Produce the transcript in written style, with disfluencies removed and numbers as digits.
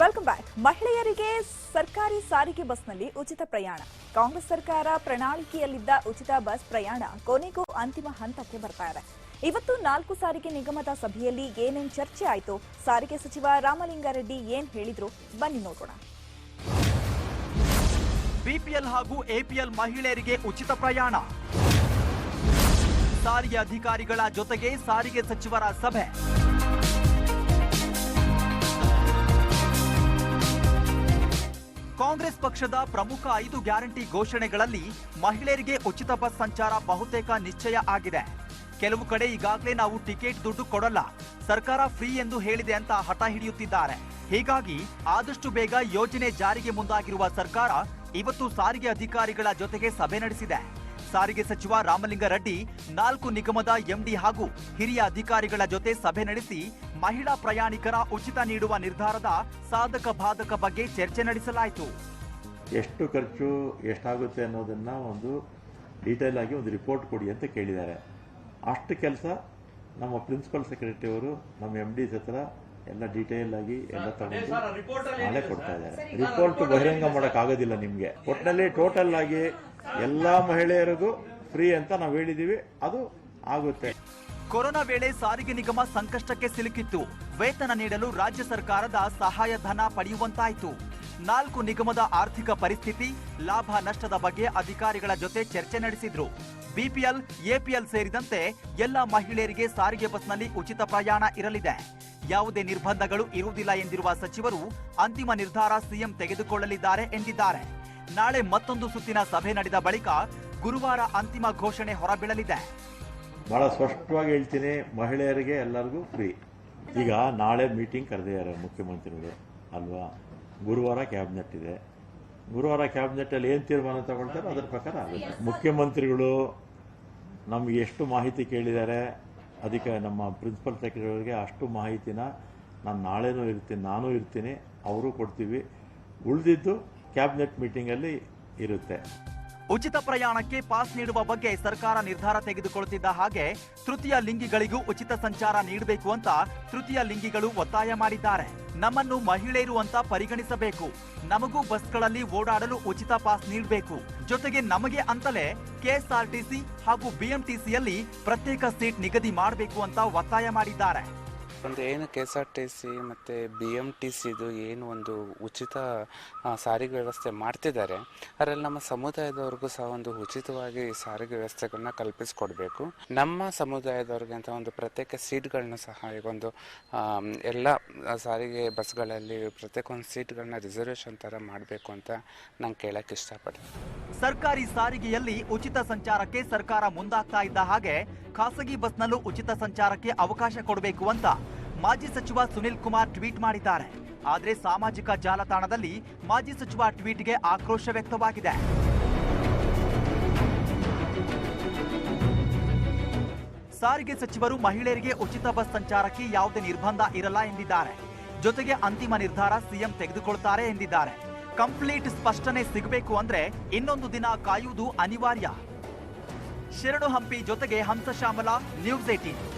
Welcome back. ಮಹಿಳೆಯರಿಗೆ ಸರ್ಕಾರಿ ಸಾರಿಗೆ ಬಸ್ನಲ್ಲಿ ಉಚಿತ ಪ್ರಯಾಣ. ಕಾಂಗ್ರೆಸ್ ಸರ್ಕಾರ ಪ್ರಣಾಳಿಕೆಯಲ್ಲಿದ್ದ ಉಚಿತ ಬಸ್ ಪ್ರಯಾಣ ಕೊನೆಗೂ ಅಂತಿಮ ಹಂತಕ್ಕೆ ಬರ್ತಾ ಇದೆ. ಇವತ್ತು 4 ಸಾರಿಗೆ ನಿಗಮದ ಸಭೆಯಲ್ಲಿ ಏನೇನ್ ಚರ್ಚೆ ಆಯಿತು, ಸಾರಿಗೆ ಸಚಿವ ರಾಮಲಿಂಗಾರೆಡ್ಡಿ ಏನ್ ಹೇಳಿದ್ರು, ಬನ್ನಿ ನೋಡೋಣ. ಬಿಪಿಎಲ್ ಹಾಗೂ ಎಪಿಎಲ್ ಮಹಿಳೆಯರಿಗೆ ಉಚಿತ ಪ್ರಯಾಣ. ಸಾರಿಗೆ ಅಧಿಕಾರಿಗಳ ಜೊತೆಗೆ ಸಾರಿಗೆ ಸಚಿವರ ಸಭೆ. ಕಾಂಗ್ರೆಸ್ ಪಕ್ಷದ ಪ್ರಮುಖ 5 ಗ್ಯಾರಂಟಿ ಘೋಷಣೆಗಳಲ್ಲಿ ಮಹಿಳೆಯರಿಗೆ ಉಚಿತ ಬಸ್ ಸಂಚಾರ ಬಹುತೇಕ ನಿಶ್ಚಯ ಆಗಿದೆ. ಕೆಲವು ಕಡೆ ಈಗಾಗಲೇ ನಾವು ಟಿಕೆಟ್ ದುಡ್ಡು ಕೊಡಲ್ಲ, ಸರ್ಕಾರ ಫ್ರೀ ಎಂದು ಹೇಳಿದೆ ಅಂತ ಹಠ ಹಿಡಿಯುತ್ತಿದ್ದಾರೆ. ಹೀಗಾಗಿ ಆದಷ್ಟು ಬೇಗ ಯೋಜನೆ ಜಾರಿಗೆ ಮುಂದಾಗಿರುವ ಸರ್ಕಾರ ಇವತ್ತು ಸಾರಿಗೆ ಅಧಿಕಾರಿಗಳ ಜೊತೆಗೆ ಸಭೆ ನಡೆಸಿದೆ. ಸಾರಿಗೆ ಸಚಿವ ರಾಮಲಿಂಗಾರೆಡ್ಡಿ 4 ನಿಗಮದ ಎಂಡಿ ಹಾಗೂ ಹಿರಿಯ ಅಧಿಕಾರಿಗಳ ಜೊತೆ ಸಭೆ ನಡೆಸಿ ಮಹಿಳಾ ಪ್ರಯಾಣಿಕರ ಉಚಿತ ನೀಡುವ ನಿರ್ಧಾರದ ಸಾಧಕ ಬಾಧಕ ಬಗ್ಗೆ ಚರ್ಚೆ ನಡೆಸಲಾಯಿತು. ಎಷ್ಟು ಖರ್ಚು ಎಷ್ಟಾಗುತ್ತೆ ಅನ್ನೋದನ್ನ ಒಂದು ಡೀಟೇಲ್ ಆಗಿ ಒಂದು ರಿಪೋರ್ಟ್ ಕೊಡಿ ಅಂತ ಕೇಳಿದ್ದಾರೆ. ಅಷ್ಟು ಕೆಲಸ ನಮ್ಮ ಪ್ರಿನ್ಸಿಪಲ್ ಸೆಕ್ರೆಟರಿ ಅವರು ನಮ್ಮ MDs ಹತ್ರ ಎಲ್ಲ ಡೀಟೇಲ್ ಆಗಿ ಎಲ್ಲ ತಗೊಂಡು ನಾಳೆ ಕೊಡ್ತಾ ಇದ್ದಾರೆ. ರಿಪೋರ್ಟ್ ಬಹಿರಂಗ ಮಾಡೋಕ್ಕಾಗೋದಿಲ್ಲ ನಿಮಗೆ. ಒಟ್ಟಿನಲ್ಲಿ ಟೋಟಲ್ ಆಗಿ ಎಲ್ಲಾ ಮಹಿಳೆಯರಿಗೂ ಫ್ರೀ ಅಂತ ನಾವು ಹೇಳಿದೀವಿ, ಅದು ಆಗುತ್ತೆ. ಕೊರೋನಾ ವೇಳೆ ಸಾರಿಗೆ ನಿಗಮ ಸಂಕಷ್ಟಕ್ಕೆ ಸಿಲುಕಿತ್ತು. ವೇತನ ನೀಡಲು ರಾಜ್ಯ ಸರ್ಕಾರದ ಸಹಾಯಧನ ಪಡೆಯುವಂತಾಯಿತು. 4 ನಿಗಮದ ಆರ್ಥಿಕ ಪರಿಸ್ಥಿತಿ, ಲಾಭ ನಷ್ಟದ ಬಗ್ಗೆ ಅಧಿಕಾರಿಗಳ ಜೊತೆ ಚರ್ಚೆ ನಡೆಸಿದ್ರು. ಬಿಪಿಎಲ್, ಎಪಿಎಲ್ ಸೇರಿದಂತೆ ಎಲ್ಲ ಮಹಿಳೆಯರಿಗೆ ಸಾರಿಗೆ ಬಸ್ನಲ್ಲಿ ಉಚಿತ ಪ್ರಯಾಣ ಇರಲಿದೆ. ಯಾವುದೇ ನಿರ್ಬಂಧಗಳು ಇರುವುದಿಲ್ಲ ಎಂದಿರುವ ಸಚಿವರು ಅಂತಿಮ ನಿರ್ಧಾರ ಸಿಎಂ ತೆಗೆದುಕೊಳ್ಳಲಿದ್ದಾರೆ ಎಂದಿದ್ದಾರೆ. ನಾಳೆ ಮತ್ತೊಂದು ಸುತ್ತಿನ ಸಭೆ ನಡೆದ ಬಳಿಕ ಗುರುವಾರ ಅಂತಿಮ ಘೋಷಣೆ ಹೊರಬೀಳಲಿದೆ. ಬಹಳ ಸ್ಪಷ್ಟವಾಗಿ ಹೇಳ್ತೀನಿ, ಮಹಿಳೆಯರಿಗೆ ಎಲ್ಲರಿಗೂ ಫ್ರೀ. ಈಗ ನಾಳೆ ಮೀಟಿಂಗ್ ಕರೆದಿದ್ದಾರೆ ಮುಖ್ಯಮಂತ್ರಿಗಳು ಅಲ್ವಾ. ಗುರುವಾರ ಕ್ಯಾಬಿನೆಟ್ ಇದೆ. ಗುರುವಾರ ಕ್ಯಾಬಿನೆಟ್ ಅಲ್ಲಿ ಏನು ತೀರ್ಮಾನ ತಗೊಳ್ತಾರೆ ಅದರ ಪ್ರಕಾರ ಆಗುತ್ತೆ. ಮುಖ್ಯಮಂತ್ರಿಗಳು ನಮ್ಗೆ ಎಷ್ಟು ಮಾಹಿತಿ ಕೇಳಿದ್ದಾರೆ, ಅದಕ್ಕೆ ನಮ್ಮ ಪ್ರಿನ್ಸಿಪಲ್ ಸೆಕ್ರೆಟರಿ ಅವರಿಗೆ ಅಷ್ಟು ಮಾಹಿತಿನ ನಾನು ನಾಳೆನೂ ಇರ್ತೀನಿ, ನಾನು ಇರ್ತೀನಿ, ಅವರು ಕೊಡ್ತೀವಿ. ಉಳಿದಿದ್ದು ಕ್ಯಾಬಿನೆಟ್ ಮೀಟಿಂಗ್ ಅಲ್ಲಿ ಇರುತ್ತೆ. ಉಚಿತ ಪ್ರಯಾಣಕ್ಕೆ ಪಾಸ್ ನೀಡುವ ಬಗ್ಗೆ ಸರ್ಕಾರ ನಿರ್ಧಾರ ತೆಗೆದುಕೊಳ್ಳುತ್ತಿದ್ದ ಹಾಗೆ ತೃತೀಯ ಲಿಂಗಿಗಳಿಗೂ ಉಚಿತ ಸಂಚಾರ ನೀಡಬೇಕು ಅಂತ ತೃತೀಯ ಲಿಂಗಿಗಳು ಒತ್ತಾಯ ಮಾಡಿದ್ದಾರೆ. ನಮ್ಮನ್ನು ಮಹಿಳೆಯರು ಅಂತ ಪರಿಗಣಿಸಬೇಕು, ನಮಗೂ ಬಸ್ಗಳಲ್ಲಿ ಓಡಾಡಲು ಉಚಿತ ಪಾಸ್ ನೀಡಬೇಕು, ಜೊತೆಗೆ ನಮಗೆ ಅಂತಲೇ ಕೆಎಸ್ಆರ್ಟಿಸಿ ಹಾಗೂ ಬಿಎಂಟಿಸಿಯಲ್ಲಿ ಪ್ರತ್ಯೇಕ ಸೀಟ್ ನಿಗದಿ ಮಾಡಬೇಕು ಅಂತ ಒತ್ತಾಯ ಮಾಡಿದ್ದಾರೆ. ಒಂದು ಏನು KSRTC ಮತ್ತು BMTCದು ಏನು ಒಂದು ಉಚಿತ ಸಾರಿಗೆ ವ್ಯವಸ್ಥೆ ಮಾಡ್ತಿದ್ದಾರೆ, ಅದರಲ್ಲಿ ನಮ್ಮ ಸಮುದಾಯದವ್ರಿಗೂ ಸಹ ಒಂದು ಉಚಿತವಾಗಿ ಸಾರಿಗೆ ವ್ಯವಸ್ಥೆಗಳನ್ನ ಕಲ್ಪಿಸ್ಕೊಡ್ಬೇಕು. ನಮ್ಮ ಸಮುದಾಯದವ್ರಿಗೆ ಅಂತ ಒಂದು ಪ್ರತ್ಯೇಕ ಸೀಟ್ಗಳನ್ನ ಸಹ ಈಗ ಒಂದು ಎಲ್ಲ ಸಾರಿಗೆ ಬಸ್ಗಳಲ್ಲಿ ಪ್ರತ್ಯೇಕ ಒಂದು ಸೀಟ್ಗಳನ್ನ ರಿಸರ್ವೇಷನ್ ಥರ ಮಾಡಬೇಕು ಅಂತ ನಾನು ಕೇಳಕ್ಕೆ ಇಷ್ಟಪಡ್ತೀನಿ. ಸರ್ಕಾರಿ ಸಾರಿಗೆಯಲ್ಲಿ ಉಚಿತ ಸಂಚಾರಕ್ಕೆ ಸರ್ಕಾರ ಮುಂದಾಗ್ತಾ ಇದ್ದ ಹಾಗೆ ಖಾಸಗಿ ಬಸ್ನಲ್ಲೂ ಉಚಿತ ಸಂಚಾರಕ್ಕೆ ಅವಕಾಶ ಕೊಡಬೇಕು ಅಂತ ಮಾಜಿ ಸಚಿವ ಸುನಿಲ್ ಕುಮಾರ್ ಟ್ವೀಟ್ ಮಾಡಿದ್ದಾರೆ. ಆದರೆ ಸಾಮಾಜಿಕ ಜಾಲತಾಣದಲ್ಲಿ ಮಾಜಿ ಸಚಿವ ಟ್ವೀಟ್ಗೆ ಆಕ್ರೋಶ ವ್ಯಕ್ತವಾಗಿದೆ. ಸಾರಿಗೆ ಸಚಿವರು ಮಹಿಳೆಯರಿಗೆ ಉಚಿತ ಬಸ್ ಸಂಚಾರಕ್ಕೆ ಯಾವುದೇ ನಿರ್ಬಂಧ ಇರಲ್ಲ ಎಂದಿದ್ದಾರೆ. ಜೊತೆಗೆ ಅಂತಿಮ ನಿರ್ಧಾರ ಸಿಎಂ ತೆಗೆದುಕೊಳ್ತಾರೆ ಎಂದಿದ್ದಾರೆ. ಕಂಪ್ಲೀಟ್ ಸ್ಪಷ್ಟನೆ ಸಿಗಬೇಕು ಅಂದ್ರೆ ಇನ್ನೊಂದು ದಿನ ಕಾಯುವುದು ಅನಿವಾರ್ಯ. ಶರಣು ಹಂಪಿ ಜೊತೆಗೆ ಹಂಸಶ್ಯಾಮಲ, ನ್ಯೂಸ್ 18.